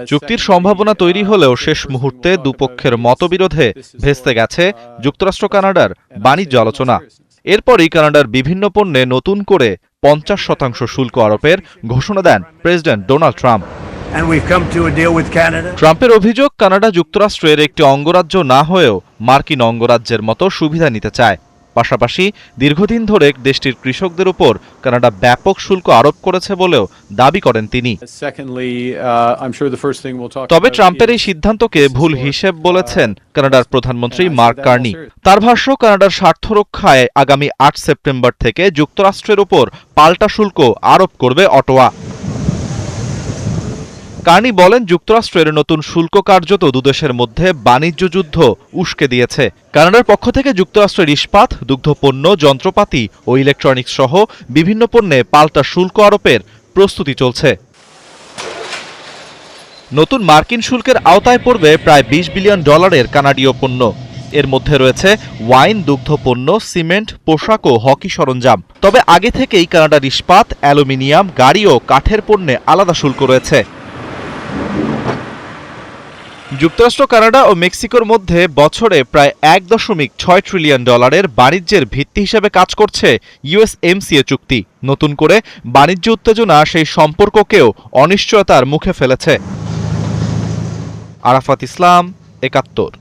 চুক্তির সম্ভাবনা তৈরি হলেও শেষ মুহূর্তে দুপক্ষের মতবিরোধে ভেস্তে গেছে যুক্তরাষ্ট্র কানাডার বাণিজ্য আলোচনা। এরপরই কানাডার বিভিন্ন পণ্যে নতুন করে 50% শুল্ক আরোপের ঘোষণা দেন প্রেসিডেন্ট ডোনাল্ড ট্রাম্প। ট্রাম্পের অভিযোগ, কানাডা যুক্তরাষ্ট্রের একটি অঙ্গরাজ্য না হয়েও মার্কিন অঙ্গরাজ্যের মতো সুবিধা নিতে চায়। পাশাপাশি দীর্ঘদিন ধরে দেশটির কৃষকদের উপর কানাডা ব্যাপক শুল্ক আরোপ করেছে বলেও দাবি করেন তিনি। তবে ট্রাম্পের এই সিদ্ধান্তকে ভুল হিসেব বলেছেন কানাডার প্রধানমন্ত্রী মার্ক কার্নি। তার ভাষ্য, কানাডার স্বার্থ রক্ষায় আগামী 8 সেপ্টেম্বর থেকে যুক্তরাষ্ট্রের উপর পাল্টা শুল্ক আরোপ করবে অটোয়া। কার্নি বলেন, যুক্তরাষ্ট্রের নতুন শুল্ক কার্যত দুদেশের মধ্যে বাণিজ্য যুদ্ধ উস্কে দিয়েছে। কানাডার পক্ষ থেকে যুক্তরাষ্ট্রের ইস্পাত, দুগ্ধপণ্য, যন্ত্রপাতি ও ইলেকট্রনিক্স সহ বিভিন্ন পণ্যে পাল্টা শুল্ক আরোপের প্রস্তুতি চলছে। নতুন মার্কিন শুল্কের আওতায় পড়বে প্রায় $20 বিলিয়ন কানাডীয় পণ্য। এর মধ্যে রয়েছে ওয়াইন, দুগ্ধপণ্য, সিমেন্ট, পোশাক ও হকি সরঞ্জাম। তবে আগে থেকেই কানাডার ইস্পাত, অ্যালুমিনিয়াম, গাড়ি ও কাঠের পণ্যে আলাদা শুল্ক রয়েছে। যুক্তরাষ্ট্র, কানাডা ও মেক্সিকোর মধ্যে বছরে প্রায় $1.6 ট্রিলিয়ন বাণিজ্যের ভিত্তি হিসেবে কাজ করছে ইউএসএমসিএ চুক্তি। নতুন করে বাণিজ্য উত্তেজনা সেই সম্পর্ককেও অনিশ্চয়তার মুখে ফেলেছে। আরাফাত ইসলাম, ৭১।